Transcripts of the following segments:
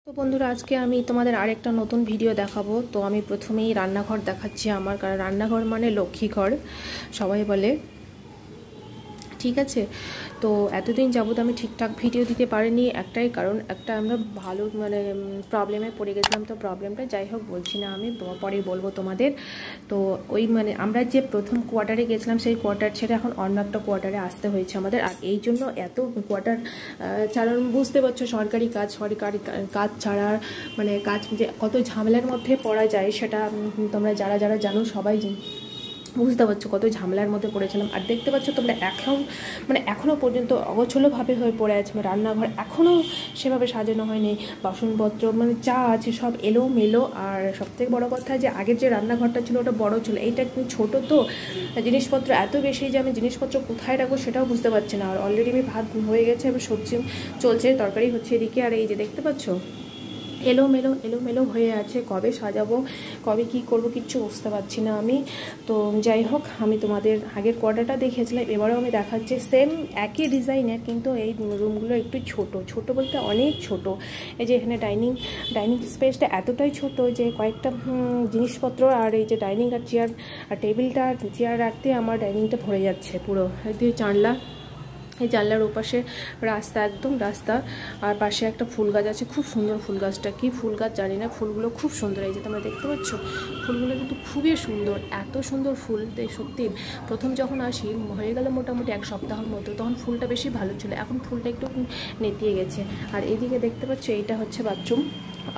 তো বন্ধুরা, আজকে আমি তোমাদের আরেকটা নতুন ভিডিও দেখাবো। তো আমি প্রথমেই রান্নাঘর দেখাচ্ছি আমার, কারণ রান্নাঘর মানে লক্ষ্মী ঘর সবাই বলে, ঠিক আছে। তো এতদিন যাবত আমি ঠিকঠাক ভিডিও দিতে পারিনি, একটাই কারণ, একটা আমরা ভালো প্রবলেমে পড়ে গেছিলাম। তো প্রবলেমটা যাই হোক বলছি না, আমি পরে বলবো তোমাদের। তো ওই আমরা যে প্রথম কোয়ার্টারে গেছিলাম, সেই কোয়ার্টার ছেড়ে এখন অন্য একটা কোয়ার্টারে আসতে হয়েছে আমাদের। আর এই জন্য এত কোয়ার্টার চালানো, বুঝতে পারছো, সরকারি কাজ ছাড়া কাজ যে কত ঝামেলার মধ্যে পড়া যায়, সেটা তোমরা যারা যারা জানো সবাই বুঝতে পারছো কত ঝামেলার মধ্যে পড়েছিলাম। আর দেখতে পাচ্ছ তোমরা এখনও পর্যন্ত অগোছলোভাবে হয়ে পড়ে আছে। রান্নাঘর এখনও সেভাবে সাজানো হয়নি, বাসনপত্র যা আছে সব এলোমেলো। আর সবথেকে বড় কথা যে আগের যে রান্নাঘরটা ছিল ওটা বড় ছিল, এইটা একটু ছোটো। তো জিনিসপত্র এত বেশি যে আমি জিনিসপত্র কোথায় রাখবো সেটাও বুঝতে পারছি না। আর অলরেডি আমি ভাত হয়ে গেছে, এবার সবজি চলছে, তরকারি হচ্ছে এদিকে। আর এই যে দেখতে পাচ্ছ এলোমেলো হয়ে আছে, কবে সাজাবো কবে কি করব কিচ্ছু বুঝতে পারছি না আমি। তো যাই হোক, আমি তোমাদের আগের কোয়ার্টারটা দেখেছিলাম, এবারেও আমি দেখাচ্ছি সেম একই ডিজাইনের, কিন্তু এই রুমগুলো একটু ছোট বলতে অনেক ছোট। এই যে এখানে ডাইনিং স্পেসটা এতটাই ছোট যে কয়েকটা জিনিসপত্র আর এই যে ডাইনিং আর চেয়ার আর টেবিলটা চেয়ার রাখতে আমার ডাইনিংটা ভরে যাচ্ছে পুরো। দিয়ে জানলা, এই জানলার ওপাশে রাস্তা, একদম রাস্তা, আর পাশে একটা ফুল গাছ আছে, খুব সুন্দর ফুল গাছটা, কি ফুল গাছ জানি না, ফুলগুলো খুব সুন্দর। এই যে তোমরা দেখতে পাচ্ছ ফুলগুলো কিন্তু খুবই সুন্দর, এত সুন্দর ফুল। সত্যি প্রথম যখন আসি, হয়ে গেল মোটামুটি এক সপ্তাহের মতো, তখন ফুলটা বেশি ভালো ছিল, এখন ফুলটা একটু নেতিয়ে গেছে। আর এইদিকে দেখতে পাচ্ছ এইটা হচ্ছে বাথরুম,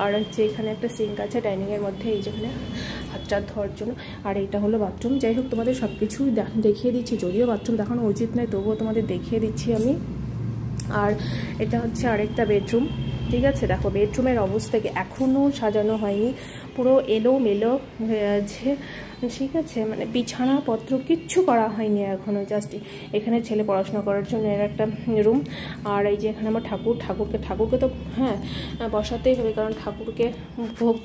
আর হচ্ছে এখানে একটা সিঙ্ক আছে ডাইনিংয়ের মধ্যে, এই যেখানে হাতটা ধোয়ার জন্য। আর এইটা হলো বাথরুম। যাই হোক, তোমাদের সব কিছুই দেখিয়ে দিচ্ছি, যদিও বাথরুম দেখানো উচিত নয়, তবুও তোমাদের দেখিয়ে দিচ্ছি আমি। আর এটা হচ্ছে আরেকটা বেডরুম, ঠিক আছে। দেখো বেডরুমের অবস্থা এখনও সাজানো হয়নি, পুরো এলোমেলো হয়ে আছে, ঠিক আছে। বিছানাপত্র কিচ্ছু করা হয়নি এখনও, জাস্ট এখানে ছেলে পড়াশোনা করার জন্য এর একটা রুম। আর এই যে এখানে আমার ঠাকুরকে তো বসাতেই হবে, কারণ ঠাকুরকে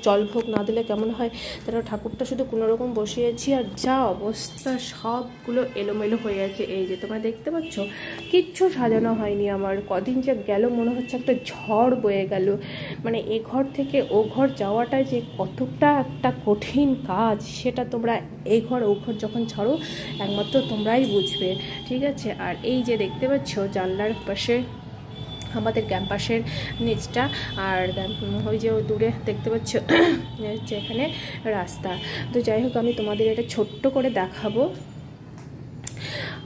জল ভোগ না দিলে কেমন হয়। তারা ঠাকুরটা শুধু কোনোরকম বসিয়েছি, আর যা অবস্থা সবগুলো এলোমেলো হয়ে আছে। এই যে তোমরা দেখতে পাচ্ছ কিচ্ছু সাজানো হয়নি আমার। কদিন যে গেল মনে হচ্ছে একটা ঝড় বয়ে গেল। এ ঘর থেকে ও ঘর যাওয়াটা যে কতটা একটা কঠিন কাজ, সেটা তোমরা এই ঘর ও ঘর যখন ছাড়ো একমাত্র তোমরাই বুঝবে, ঠিক আছে। আর এই যে দেখতে পাচ্ছ জানলার পাশে আমাদের ক্যাম্পাসের নিচটা, আর ওই যে দূরে দেখতে পাচ্ছ হচ্ছে এখানে রাস্তা। তো যাই হোক, আমি তোমাদের এটা ছোট্ট করে দেখাবো।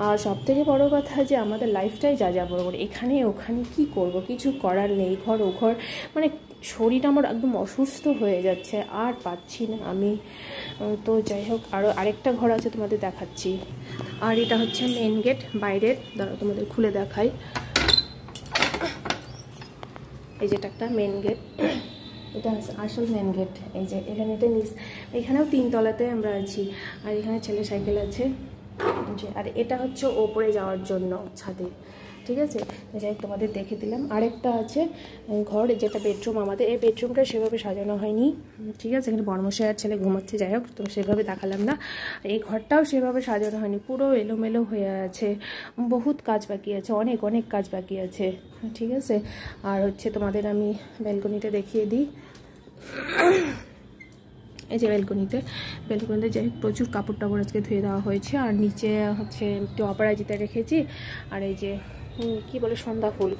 আর সবথেকে বড় কথা যে আমাদের লাইফটাই যা বড় বড়, এখানে ওখানে কি করব, কিছু করার নেই। ঘর ও ঘর শরীর আমার একদম অসুস্থ হয়ে যাচ্ছে, আর পাচ্ছি না আমি। তো যাই হোক, আরেকটা ঘর আছে তোমাদের দেখাচ্ছি। আর এটা হচ্ছে মেন গেট বাইরের, দাঁড়াও তোমাদের খুলে দেখাই। এই যেটা একটা মেন গেট, এটা আসল মেন গেট। এই যে এখানে এটা এখানেও 3 তলাতে আমরা আছি, আর এখানে ছেলে সাইকেল আছে। আর এটা হচ্ছে ওপরে যাওয়ার জন্য ছাদে, ঠিক আছে। যাই তোমাদের দেখে দিলাম। আরেকটা আছে ঘর, যেটা বেডরুম আমাদের। এই বেডরুমটা সেভাবে সাজানো হয়নি, ঠিক আছে। এখানে বর্মশাই আর ছেলে ঘুমাচ্ছে, যাই হোক তো সেভাবে দেখালাম না। এই ঘরটাও সেভাবে সাজানো হয়নি, পুরো এলোমেলো হয়ে আছে, বহুত কাজ বাকি আছে, অনেক কাজ বাকি আছে, ঠিক আছে। আর হচ্ছে তোমাদের আমি ব্যালকনিটা দেখিয়ে দিই। এই যে ব্যালকনিতে যাই হোক প্রচুর কাপড় টাপড় আজকে ধুয়ে দেওয়া হয়েছে। আর নিচে হচ্ছে একটু অপরাজিতা রেখেছি, আর এই যে কি বলে সন্ধ্যা ফুল,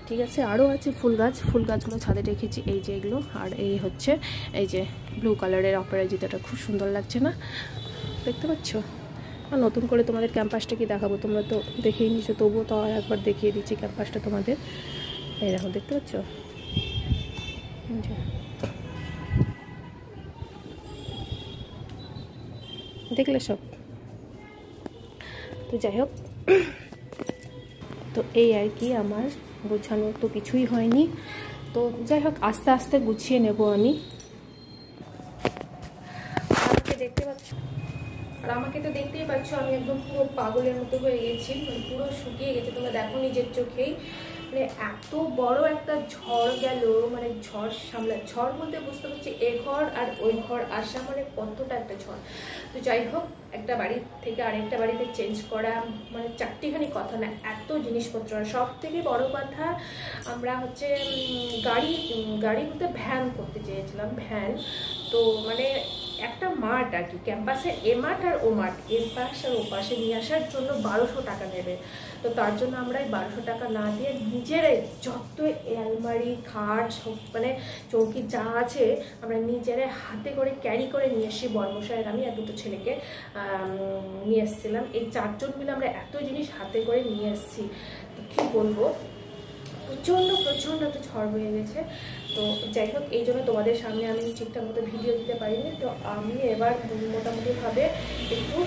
ঠিক আছে। আরও আছে ফুল গাছগুলো ছাদে রেখেছি, এই যে এগুলো। আর এই হচ্ছে এই যে ব্লু কালারের অপরাজিতাটা, খুব সুন্দর লাগছে না, দেখতে পাচ্ছ। আর নতুন করে তোমাদের ক্যাম্পাসটা কি দেখাবো, তোমরা তো দেখেই নিছো, তবুও তো আর একবার দেখিয়ে দিচ্ছি ক্যাম্পাসটা তোমাদের। এই দেখো, দেখতে পাচ্ছ, দেখলে সব। তো যাই হোক, তো এই আর কি, আমার গোছানো তো কিছুই হয়নি। তো যাই হোক, আস্তে আস্তে গুছিয়ে নেব আমি। আমাকে দেখতে পাচ্ছ, আর আমাকে তো দেখতেই পাচ্ছ, আমি একদম পুরো পাগলের মতো হয়ে গেছি, পুরো শুকিয়ে গেছে, তোমরা দেখো নিজের চোখেই। মানে এত বড় একটা ঝড় গেল, মানে ঝড় বলতে বুঝতে পারছি এ ঘর আর ওই ঘর আসা মানে কতটা একটা ঝড়। তো যাই হোক, একটা বাড়ি থেকে আরেকটা বাড়িতে চেঞ্জ করা মানে চারটিখানি কথা না, এত জিনিসপত্র। আর সব থেকে বড় কথা, আমরা হচ্ছে গাড়ি বলতে ভ্যান করতে চেয়েছিলাম, ভ্যান। তো মানে একটা মাঠ আর কি, ক্যাম্পাসের এ মাঠ আর ও মাঠ, এর পাশ আর ও পাশে নিয়ে আসার জন্য 1200 টাকা নেবে। তো তার জন্য আমরা এই 1200 টাকা না দিয়ে নিজেরাই যত আলমারি, খাট, মানে চৌকি যা আছে আমরা নিজেরাই হাতে করে ক্যারি করে নিয়ে এসেছি। বর্মশাইয়ের আমি আর দুটো ছেলেকে নিয়ে এসেছিলাম, এই 4 জন মিলে আমরা এত জিনিস হাতে করে নিয়ে এসেছি। তো কী বলবো, প্রচণ্ড একটা ঝড় হয়ে গেছে। তো যাই হোক, এই জন্য তোমাদের সামনে আমি ঠিকঠাক মতো ভিডিও দিতে পারিনি। তো আমি এবার মোটামুটিভাবে একটু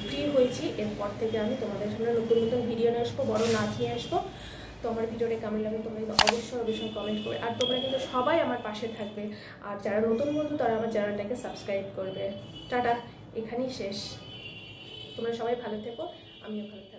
ফ্রি হয়েছি। এরপর থেকে আমি তোমাদের সামনে নতুন ভিডিও নিয়ে আসবো, বড় নাচ নিয়ে আসবো। তো আমার ভিডিওটা কেমন লাগে তোমরা কিন্তু অবশ্যই কমেন্ট করবে। আর তোমরা কিন্তু সবাই আমার পাশে থাকবে। আর যারা নতুন বন্ধু তারা আমার চ্যানেলটাকে সাবস্ক্রাইব করবে। টাটা, এখানেই শেষ। তোমরা সবাই ভালো থেকো, আমিও ভালো থেকো।